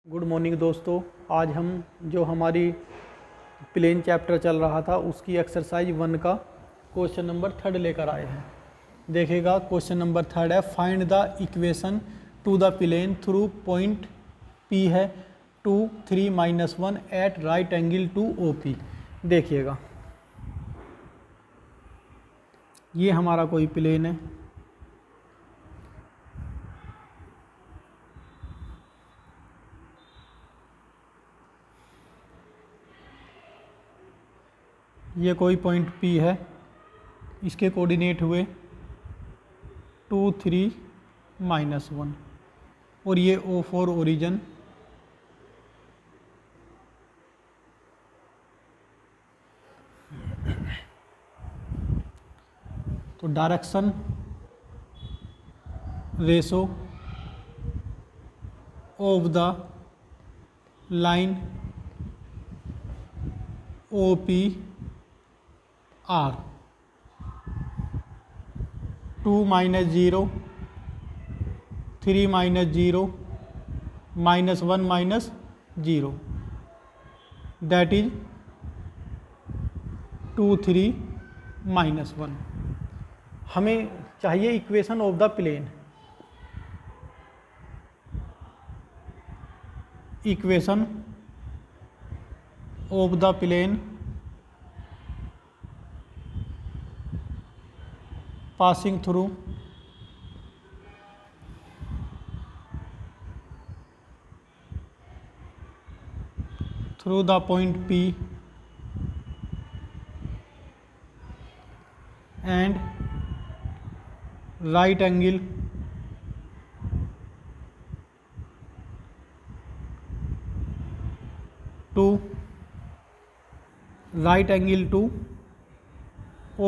Good morning दोस्तों। आज हम जो हमारी प्लेन चैप्टर चल रहा था उसकी एक्सरसाइज 1 का क्वेश्चन नंबर 3 लेकर आए हैं। देखिएगा क्वेश्चन नंबर 3 है, find the equation to the plane through point P है 2, 3, -1 at right angle to OP। देखिएगा ये हमारा कोई प्लेन है, ये कोई पॉइंट P है, इसके कोऑर्डिनेट हुए 2, 3, -1 और ये O4 ओरिजिन, तो direction ratio of the line OP R 2 - 0, 3 - 0, -1 - 0 that is 2, 3, -1। हमें चाहिए equation of the plane. Equation of the plane passing through the point P and right angle to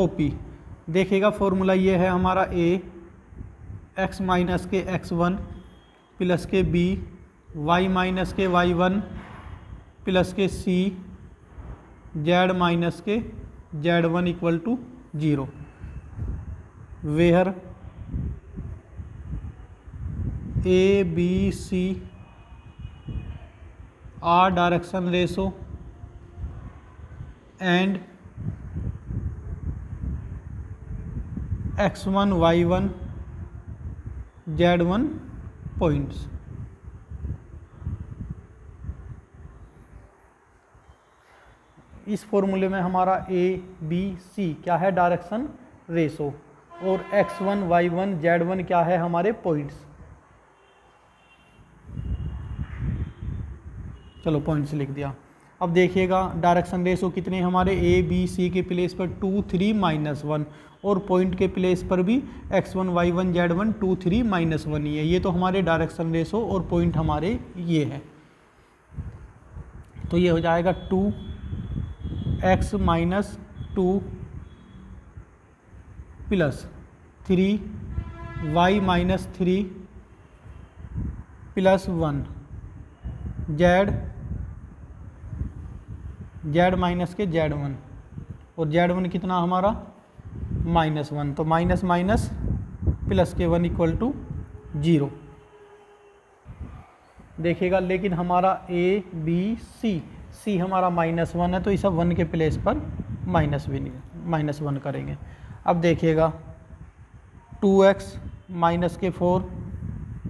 OP। देखिएगा formula ये है हमारा A x माइनस के x1 plus के B y minus के y1 plus के C z माइनस के z1 equal to 0, where A B C are direction ratio and x1 y1 z1 points. इस फॉर्मूले में हमारा A B C क्या है, डायरेक्शन रेशो, और x1 y1 z1 क्या है, हमारे पॉइंट्स। चलो पॉइंट्स लिख दिया। अब देखिएगा डायरेक्शन रेशो कितने हमारे A B C के प्लेस पर 2, 3, -1 और पॉइंट के प्लेस पर भी x1 y1 z1 2, 3, -1 ही है। ये तो हमारे डायरेक्शन रेशो और पॉइंट हमारे ये है, तो ये हो जाएगा 2x - 2 plus 3y - 3 plus 1 z minus के z1 और z1 कितना हमारा -1, तो माइनस माइनस प्लस के 1 इक्वल टू 0। देखिएगा लेकिन हमारा A B C हमारा -1 है, तो इस 1 के प्लेस पर -1 करेंगे। अब देखिएगा 2x माइनस के 4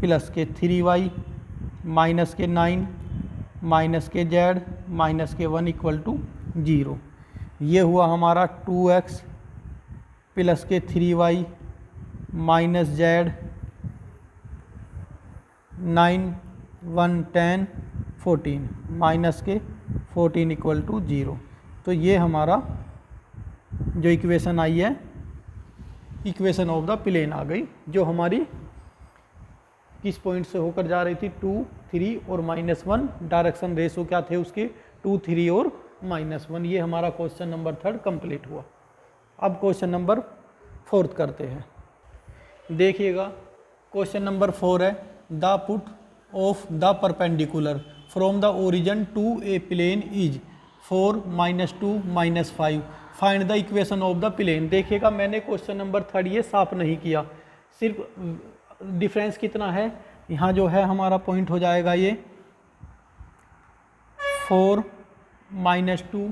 प्लस के 3y माइनस के 9 माइनस के z माइनस के 1 इक्वल टू 0। ये हुआ हमारा 2x प्लस के 3y माइनस z 9, 1, 10, 14 माइनस के 14 इक्वल टू 0। तो ये हमारा जो इक्वेशन आई है, इक्वेशन ऑफ द प्लेन आ गई, जो हमारी किस पॉइंट से होकर जा रही थी, 2, 3 और -1। डायरेक्शन रेशो क्या थे उसके, 2, 3 और -1। ये हमारा क्वेश्चन नंबर 3 कंप्लीट हुआ। अब क्वेश्चन नंबर 4 करते हैं। देखिएगा क्वेश्चन नंबर 4 है, the foot of the perpendicular from the origin to a plane is 4, -2, -5, find the equation of the plane. देखिएगा मैंने क्वेश्चन नंबर 3 ये साफ नहीं किया, सिर्फ डिफरेंस कितना है, यहाँ जो है हमारा पॉइंट हो जाएगा ये 4 -2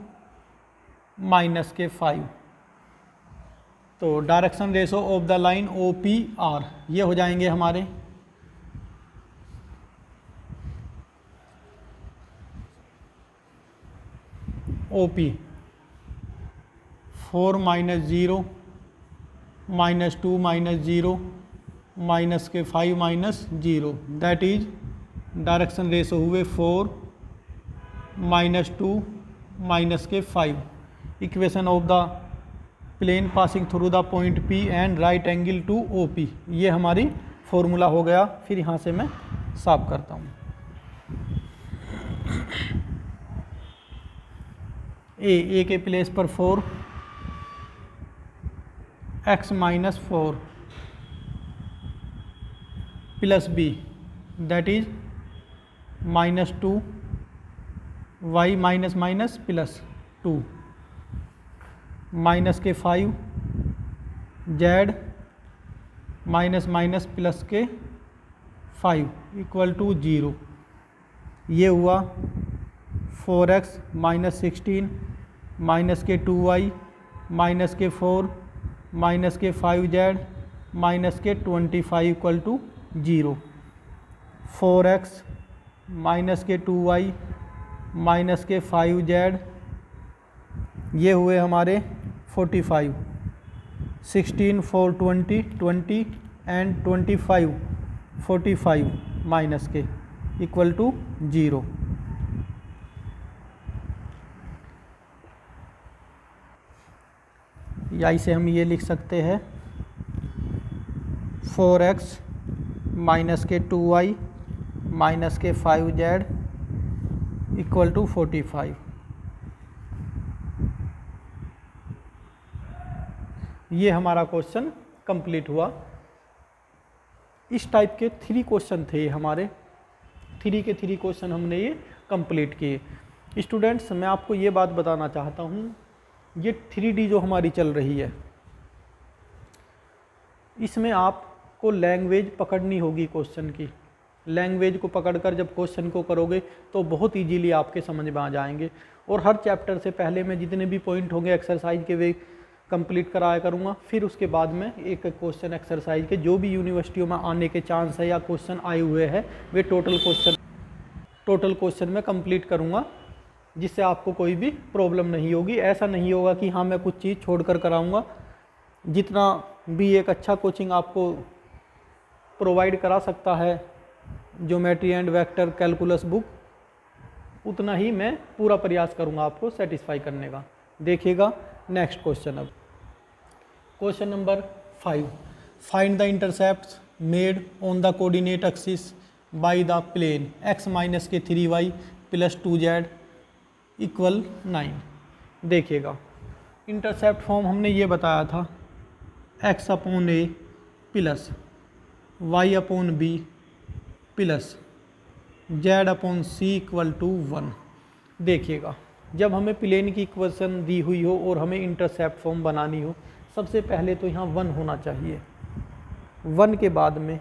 -5। तो direction ratio of the line OPR ये हो जाएंगे हमारे OP 4 - 0 -2 -0 -5 -0 that is direction ratio हुए 4 -2 -5। Equation of the plane passing through the point P and right angle to OP ये हमारी फॉर्मूला हो गया। फिर यहाँ से मैं साफ करता हूँ। ए के प्लेस पर 4 x - 4 plus B that is -2 y minus plus 2 -5 z minus plus के 5 = 0। ये हुआ 4x -16 -2y -4 -5z -25 = 0। 4x -2y -5z ये हुए हमारे 45। 16 4 20 20 एंड 25 45 माइनस के = 0। या इसे हम ये लिख सकते हैं 4x -2y -5z = 45। ये हमारा क्वेश्चन कंप्लीट हुआ। इस टाइप के 3 क्वेश्चन थे हमारे। 3 के 3 क्वेश्चन हमने ये कंप्लीट किए। स्टूडेंट्स मैं आपको ये बात बताना चाहता हूँ, ये 3D जो हमारी चल रही है इसमें आपको लैंग्वेज पकड़नी होगी क्वेश्चन की। लैंग्वेज को पकड़कर जब क्वेश्चन को करोगे तो बहुत इजीली आपके समझ में आ जाएंगे। और हर चैप्टर से पहले मैं जितने भी पॉइंट होंगे एक्सरसाइज के वे कंप्लीट कराया करूँगा। फिर उसके बाद में एक क्वेश्चन एक्सरसाइज के जो भी यूनिवर्सिटियों में आने के चांस है या क्वेश्चन आए हुए हैं वे टोटल क्वेश्चन में कंप्लीट करूँगा, जिससे आपको कोई भी प्रॉब्लम नहीं होगी। ऐसा नहीं होगा कि हाँ मैं कुछ चीज़ छोड़कर कराऊँगा। जितना भी एक अच्छा कोचिंग आपको प्रोवाइड करा सकता है geometry and vector calculus book, उतना ही मैं पूरा प्रयास करूँगा आपको सेटिस्फाई करने का। देखिएगा नेक्स्ट क्वेश्चन। अब question number 5, find the intercepts made on the coordinate axis by the plane x - 3y + 2z = 9। देखिएगा इंटरसेप्ट फॉर्म हमने ये बताया था x/a plus y/b plus z/c = 1। देखिएगा जब हमें प्लेन की इक्वेशन दी हुई हो और हमें इंटरसेप्ट फॉर्म बनानी हो, सबसे पहले तो यहाँ 1 होना चाहिए। 1 के बाद में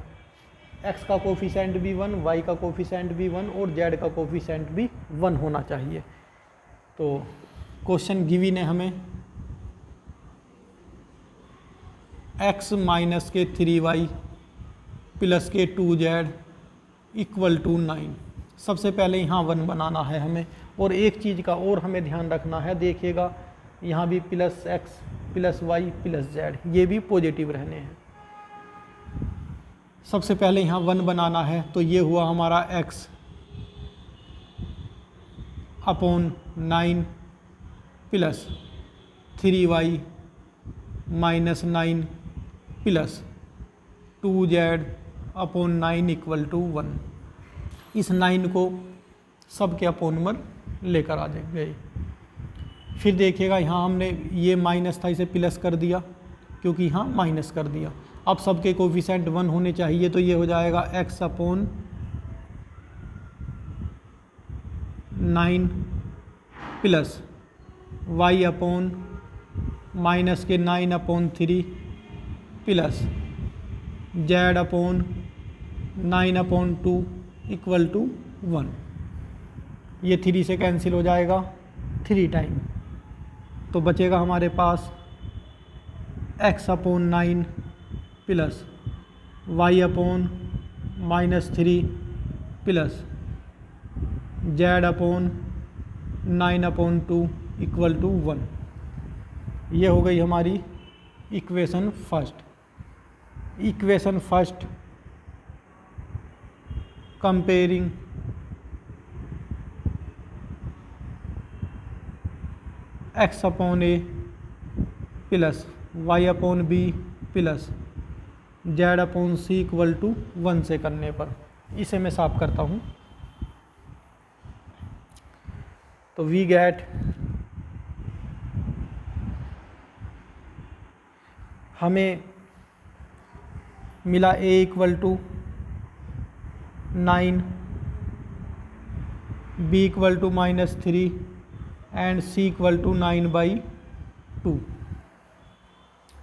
x का कोफिशेंट भी 1, y का कोफिशेंट भी 1 और z का कोफिशेंट भी 1 होना चाहिए। तो क्वेश्चन गिवन है हमें x - 3y + 2z = 9। सबसे पहले यहाँ 1 बनाना है हमें। और एक चीज़ का और हमें ध्यान रखना है, देखिएगा यहाँ भी +x +y +z ये भी पॉजिटिव रहने हैं। सबसे पहले यहाँ 1 बनाना है, तो ये हुआ हमारा x/9 + 3y - 9 + 2z/9 = 1। इस 9 को सब के अपोन में लेकर आ जाएंगे। फिर देखिएगा यहाँ हमने ये माइनस था, इसे प्लस कर दिया क्योंकि यहाँ माइनस कर दिया। अब सबके कोफिशेंट 1 होने चाहिए, तो ये हो जाएगा x/9 plus y/-9/3 plus z/9/2 = 1। ये 3 से कैंसिल हो जाएगा 3 टाइम, तो बचेगा हमारे पास x/9 plus y/-3 plus z/9/2 equal to 1। ये हो गई हमारी equation first. Equation first comparing x/a plus y/b plus z/c equal to 1 से करने पर, इसे मैं साफ करता हूँ। तो वी गेट हमें मिला a equal to 9, b equal to -3 and c equal to 9/2।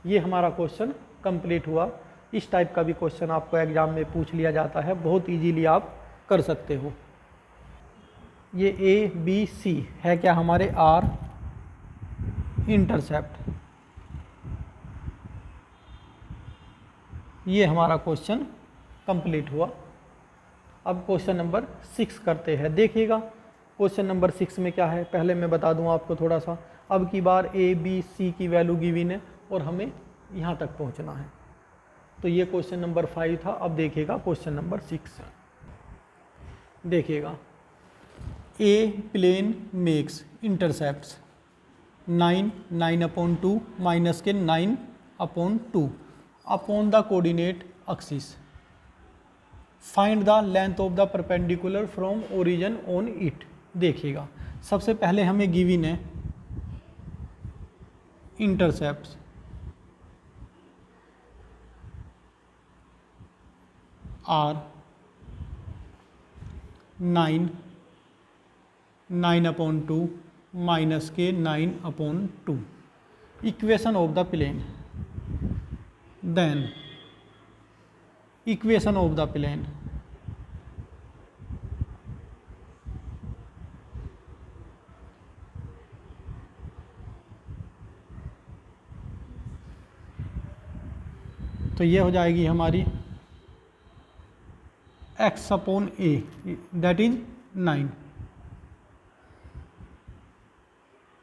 ये हमारा क्वेश्चन कंप्लीट हुआ। इस टाइप का भी क्वेश्चन आपको एग्जाम में पूछ लिया जाता है, बहुत इजीली आप कर सकते हो। ये a b c है क्या हमारे r इंटरसेप्ट। ये हमारा क्वेश्चन कंप्लीट हुआ। अब क्वेश्चन नंबर 6 करते हैं। देखिएगा क्वेश्चन नंबर 6 में क्या है, पहले मैं बता दूं आपको थोड़ा सा। अब की बार a b c की वैल्यू गिवन है और हमें यहाँ तक पहुँचना है। तो ये क्वेश्चन नंबर 5 था। अब देखिएगा क्वेश्चन नंबर 6। देखिएगा a plane makes intercepts 9, 9/2 minus के 9/2 upon the coordinate axis. Find the length of the perpendicular from origin on it. देखिएगा सबसे पहले हमें गिवन है इंटरसेप्ट्स आर 9, 9/2 माइनस के 9/2 equation of the plane. Then equation of the plane तो ये हो जाएगी हमारी x/a that is 9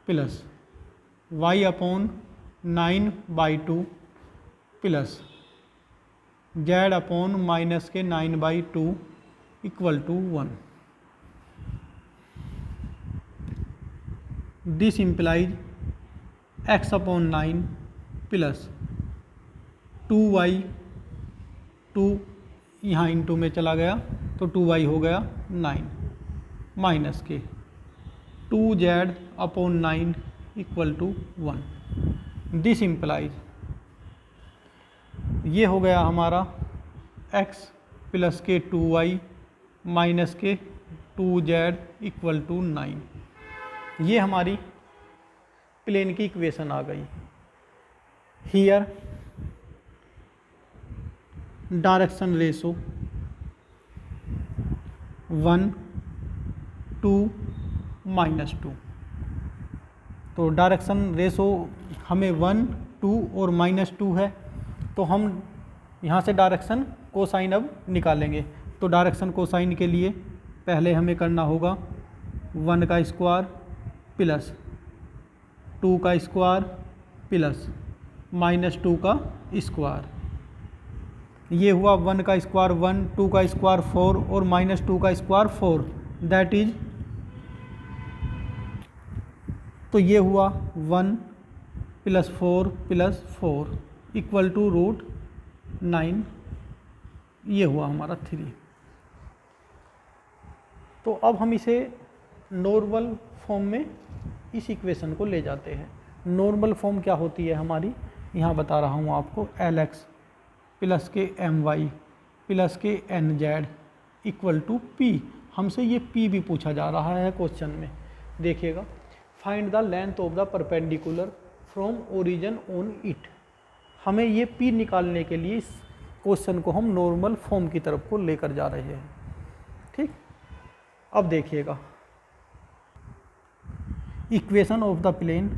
plus y/9/2 plus z/-9/2 equal to 1। This implies x/9 plus 2y, 2 यहाँ इंटू में चला गया तो 2y हो गया 9 माइनस के 2z/9 equal to 1। This implies ये हो गया हमारा x प्लस के 2y माइनस के 2z इक्वल टू 9। ये हमारी प्लेन की इक्वेशन आ गई। Here direction ratio 1, 2, -2। तो डायरेक्शन रेशो हमें 1, 2 और -2 है, तो हम यहाँ से डायरेक्शन कोसाइन अब निकालेंगे। तो डायरेक्शन कोसाइन के लिए पहले हमें करना होगा 1 का स्क्वायर प्लस 2 का स्क्वायर प्लस -2 का स्क्वायर। ये हुआ 1 का स्क्वायर 1, 2 का स्क्वायर 4 और -2 का स्क्वायर 4 दैट इज, तो ये हुआ 1 प्लस 4 प्लस 4 इक्वल टू √9। ये हुआ हमारा 3। तो अब हम इसे नॉर्मल फॉर्म में इस इक्वेशन को ले जाते हैं। नॉर्मल फॉर्म क्या होती है हमारी, यहाँ बता रहा हूँ आपको। LX प्लस के MY प्लस के NZ इक्वल टू P। हमसे ये P भी पूछा जा रहा है क्वेश्चन में। देखिएगा find the length of the perpendicular from origin on it. हमें ये P निकालने के लिए इस क्वेश्चन को हम नॉर्मल फॉर्म की तरफ को लेकर जा रहे हैं। ठीक, अब देखिएगा equation of the plane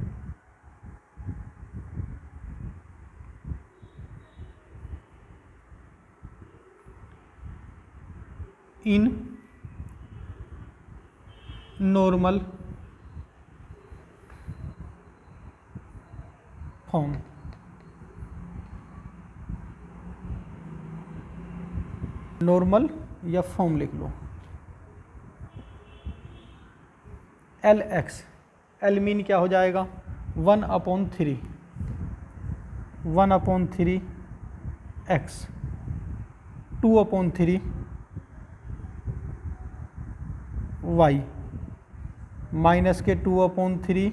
in normal form. Normal या फॉर्म लिख लो। एल एक्स, एल मीन क्या हो जाएगा 1/3, 1/3 एक्स, 2/3 वाई, माइनस के 2/3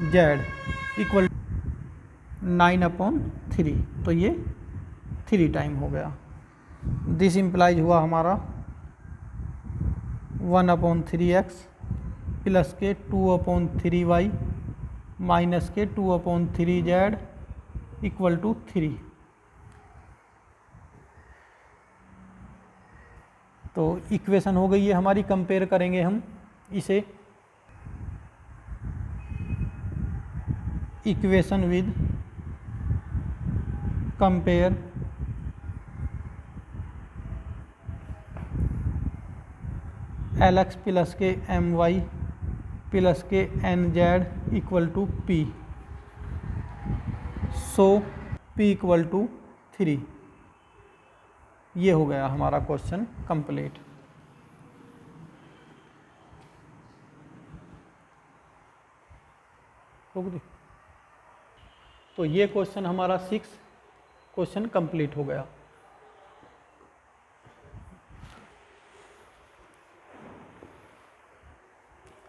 जेड इक्वल 9/3। तो ये 3 टाइम हो गया। दिस इम्प्लाइज हुआ हमारा 1/3 एक्स प्लस के 2/3 वाई माइनस के 2/3 जेड इक्वल टू 3। तो इक्वेशन हो गई है हमारी। कंपेयर करेंगे हम इसे equation with compare L X plus के एम वाई प्लस के N Z equal to P. So P equal to 3। ये हो गया हमारा क्वेश्चन कंप्लीट। तो ये क्वेश्चन हमारा 6 क्वेश्चन कंप्लीट हो गया।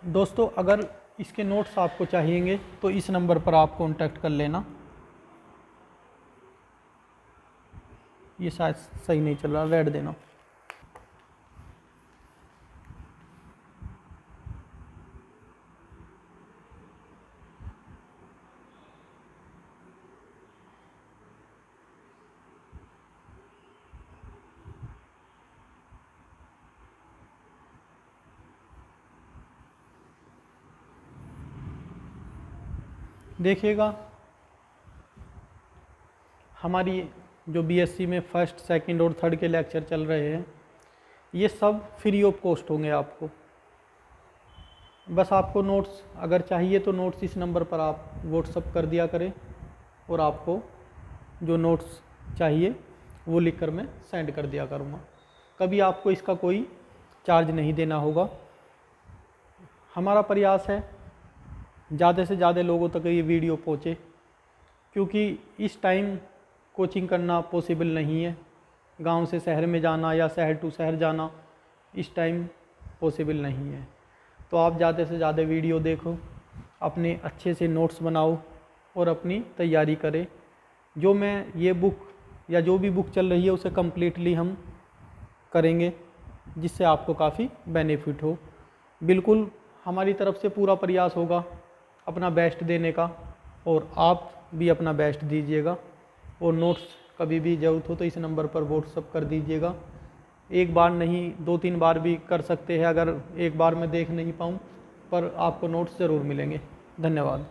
दोस्तों अगर इसके नोट्स आपको चाहिएंगे तो इस नंबर पर आप कांटेक्ट कर लेना। ये शायद सही नहीं चल रहा, रेड देना। देखिएगा हमारी जो बीएससी में फर्स्ट, सेकंड और थर्ड के लेक्चर चल रहे हैं ये सब फ्री ऑफ कॉस्ट होंगे आपको। बस आपको नोट्स अगर चाहिए तो नोट्स इस नंबर पर आप व्हाट्सअप कर दिया करें और आपको जो नोट्स चाहिए वो लिख कर मैं सेंड कर दिया करूँगा। कभी आपको इसका कोई चार्ज नहीं देना होगा। हमारा प्रयास है ज़्यादा से ज़्यादा लोगों तक ये वीडियो पहुँचे, क्योंकि इस टाइम कोचिंग करना पॉसिबल नहीं है। गांव से शहर में जाना या शहर टू शहर जाना इस टाइम पॉसिबल नहीं है। तो आप ज़्यादा से ज़्यादा वीडियो देखो, अपने अच्छे से नोट्स बनाओ और अपनी तैयारी करें। जो मैं ये बुक या जो भी बुक चल रही है उसे कम्प्लीटली हम करेंगे, जिससे आपको काफ़ी बेनिफिट हो। बिल्कुल हमारी तरफ से पूरा प्रयास होगा अपना बेस्ट देने का, और आप भी अपना बेस्ट दीजिएगा। और नोट्स कभी भी ज़रूरत हो तो इस नंबर पर व्हाट्सअप कर दीजिएगा। एक बार नहीं 2-3 बार भी कर सकते हैं, अगर एक बार मैं देख नहीं पाऊँ, पर आपको नोट्स ज़रूर मिलेंगे। धन्यवाद।